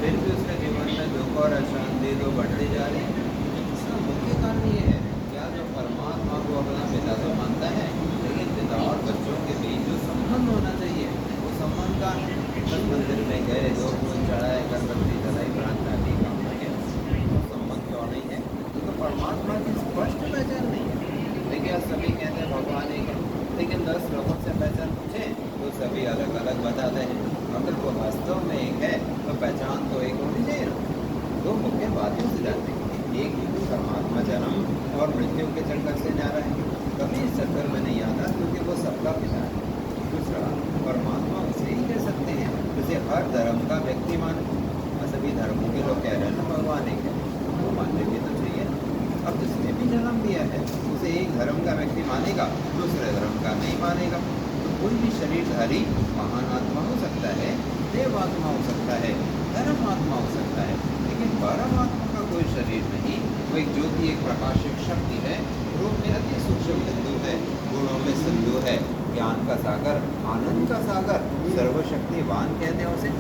फिर भी उसके जीवन में दुख और अशांति तो बढ़ती जा रही है। इसका मुख्य कारण ये है क्या जो परमात्मा को अपना पिता तो मानता है, लेकिन पिता और बच्चों के बीच जो संबंध होना चाहिए वो संबंध का बस मंदिर में गए, दो फूल चढ़ाए, अगरबत्ती जलाई, प्रार्थना की, काम हो गया, वो संबंध क्यों नहीं है? तो परमात्मा की स्पष्ट पहचान नहीं है। देखिए सभी कहते हैं भगवान एक है, लेकिन 10 लोगों से पहचान पूछें तो सभी अलग अलग बताते हैं। अगर वो वास्तव में एक है तो पहचान तो एक होनी चाहिए ना। दो मुख्य बातें से जानते हैं, एक परमात्मा जन्म और मृत्यु के चक्कर से जा रहा है, कभी इस चक्कर में नहीं आता क्योंकि वो सबका पिता है। दूसरा, परमात्मा उसे ही कह सकते हैं जिसे हर धर्म का व्यक्ति माने। सभी धर्मों के लोग कह रहे हैं ना भगवान एक है, वो मानने भी तो चाहिए। अब जिसने भी जन्म दिया है उसे एक धर्म का व्यक्ति मानेगा, दूसरे धर्म का नहीं मानेगा। तो कोई भी शरीरधारी महान आत्मा हो सकता है, देव आत्मा हो सकता है, धर्म आत्मा हो सकता है, लेकिन परमात्मा का कोई शरीर नहीं। वो एक ज्योति, एक प्रकाशिक शक्ति है, रूप में अति सूक्ष्म बिंदु है, गुणों में सिंधु है, ज्ञान का सागर, आनंद का सागर, सर्वशक्तिवान कहते हैं उसे।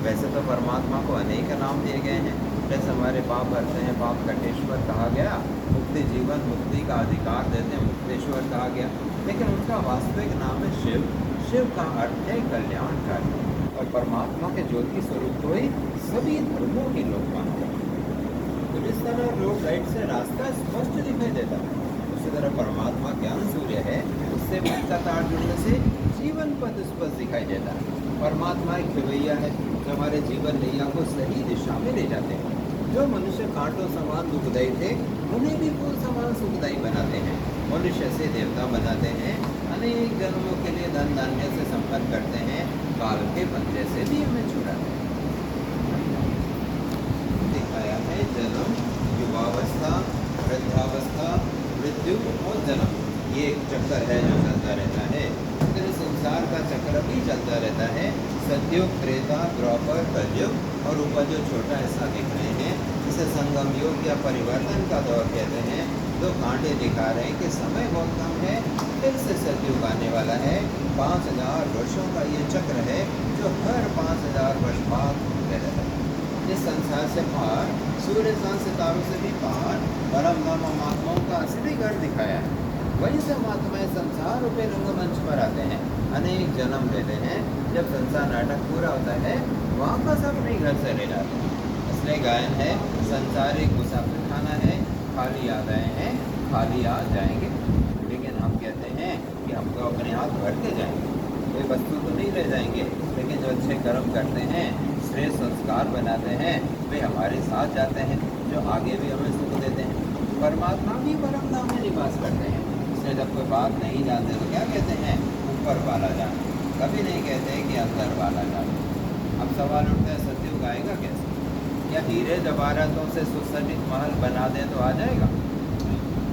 वैसे तो परमात्मा को अनेक नाम दिए गए हैं, जैसे हमारे पाप हरते हैं, पाप कटेश्वर कहा गया, मुक्ति जीवन मुक्ति का अधिकार देते हैं, मुक्तेश्वर कहा गया, लेकिन उनका वास्तविक नाम है शिव। शिव का अर्थ है कल्याणकारी, और परमात्मा के ज्योति स्वरूप को ही सभी धर्मों के लोग मानते हैं। तो जिस तरह रोड साइड से रास्ता स्पष्ट दिखाई देता है, उसी तरह परमात्मा ज्ञान सूर्य है, उससे मन का तार जुड़ने से जीवन पथ स्पष्ट दिखाई देता है। परमात्मा एक खिवैया है जो हमारे जीवन नैया को सही दिशा में ले जाते हैं। जो मनुष्य कांटों समान दुखदायी थे उन्हें भी फूल समान सुखदायी बनाते हैं। मनुष्य से देवता बनाते हैं, अनेक जन्मों के लिए धन धान्य से संपन्न करते हैं, काल के पंजे से भी हमें छुड़ाते हैं। दिखाया है जन्म, युवावस्था, वृद्धावस्था, मृत्यु और जन्म, ये एक चक्कर है जो चलता रहता है। फिर संसार का चक्र भी चलता रहता है। सतयुग, त्रेता, द्वापर, कलयुग और ऊपर जो छोटा हिस्सा दिख रहे हैं इसे संगम युग या परिवर्तन का दौर कहते हैं। दो कांटे दिखा रहे हैं कि समय बहुत कम है, फिर से सतयुग आने वाला है। 5000 वर्षों का ये चक्र है जो हर 5000 वर्ष बाद घूमते रहता है। इस संसार से पार, सूर्य चांद सितारों से भी पार परम धाम महात्माओं का असली घर दिखाया है। वहीं से महात्माएं संसार रूपे रंगमंच पर आते हैं, अनेक जन्म लेते हैं। जब संसार नाटक पूरा होता है वापस अपने घर से ले जाते हैं। इसलिए गायन है, संसारिक मुसाफिर खाना है, खाली आ गए हैं खाली आ जाएंगे। लेकिन हम कहते हैं कि हम तो अपने हाथ भर के जाएंगे, कोई वस्तु तो नहीं ले जाएंगे, लेकिन जो अच्छे कर्म करते हैं, श्रेष्ठ संस्कार बनाते हैं, वे हमारे साथ जाते हैं, जो आगे भी हमें सुख देते हैं। परमात्मा भी परम धाम में निवास करते हैं। इसलिए जब कोई बात नहीं जानते तो क्या कहते हैं? ऊपर वाला जान, कभी नहीं कहते कि अंदर वाला जान। अब सवाल उठता है सतयुग आएगा कैसे? क्या हीरे जवाहरातों से सुसज्जित महल बना दें तो आ जाएगा?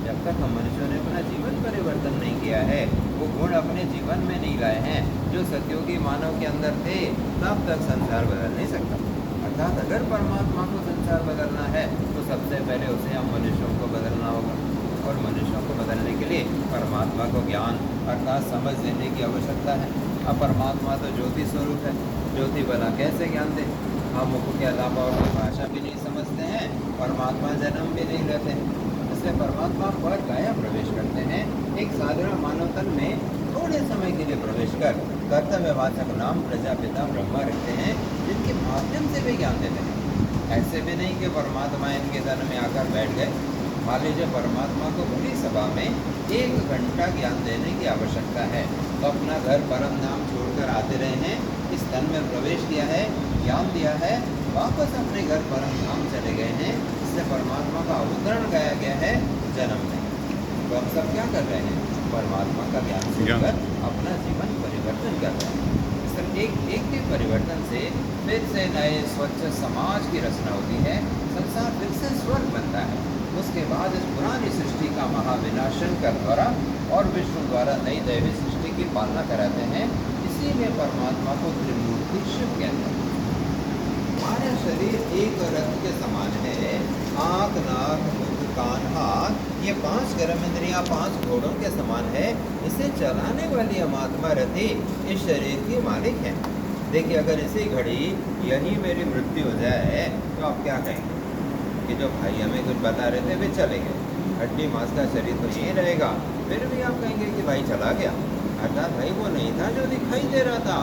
जब तक हम मनुष्यों ने अपना जीवन परिवर्तन नहीं किया है, वो गुण अपने जीवन में नहीं लाए हैं जो सतयुगी मानव के अंदर थे, तब तक संसार बदल नहीं सकता। अर्थात अगर परमात्मा को संसार बदलना है तो सबसे पहले उसे हम मनुष्यों को बदलना होगा, और मनुष्यों को बदलने के लिए परमात्मा को ज्ञान अर्थात समझ देने की आवश्यकता है। अब परमात्मा तो ज्योति स्वरूप है, ज्योति बना कैसे ज्ञान दे? हम उसके अलावा और कोई भाषा भी नहीं समझते हैं, परमात्मा जन्म भी नहीं लेते हैं। इसलिए परमात्मा पर काया प्रवेश करते हैं, एक साधारण मानव तन में थोड़े समय के लिए प्रवेश कर कर्तव्यवाचक नाम प्रजापिता ब्रह्मा रखते हैं, जिनके माध्यम से वे ज्ञान देते हैं। ऐसे भी नहीं कि परमात्मा इनके तन में आकर बैठ गए। मान लीजिए परमात्मा को बड़ी सभा में 1 घंटा ज्ञान देने की आवश्यकता है, तो अपना घर परम धाम छोड़कर आते रहे हैं, इस तन में प्रवेश किया है, ज्ञान दिया है, वापस अपने घर परम धाम चले गए हैं। इससे परमात्मा का अवतरण गाया गया है जन्म में। तो हम सब क्या कर रहे हैं? परमात्मा का ज्ञान सुनकर अपना जीवन परिवर्तन कर रहे हैं। इस तरह एक के परिवर्तन से फिर से नए स्वच्छ समाज की रचना होती है, संसार फिर से स्वर्ग बनता है। उसके बाद इस पुरानी सृष्टि का महाविनाशन कर द्वारा और विष्णु द्वारा नई दैवी सृष्टि की पालना कराते हैं। इसीलिए परमात्मा को त्रिमूर्ति शिव कहते हैं। हमारा शरीर एक रथ के समान है। आँख, नाक, मुख, कान, हाथ, ये 5 कर्म इंद्रियाँ 5 घोड़ों के समान है। इसे चलाने वाली अमात्मा रथी इस शरीर की मालिक है। देखिए अगर इसी घड़ी यही मेरी मृत्यु हो जाए तो आप क्या कहेंगे कि जो भाई हमें कुछ बता रहे थे वे चले गए, हड्डी मांस का शरीर तो यहीं रहेगा, फिर भी आप कहेंगे कि भाई चला गया, अर्थात भाई वो नहीं था जो दिखाई दे रहा था,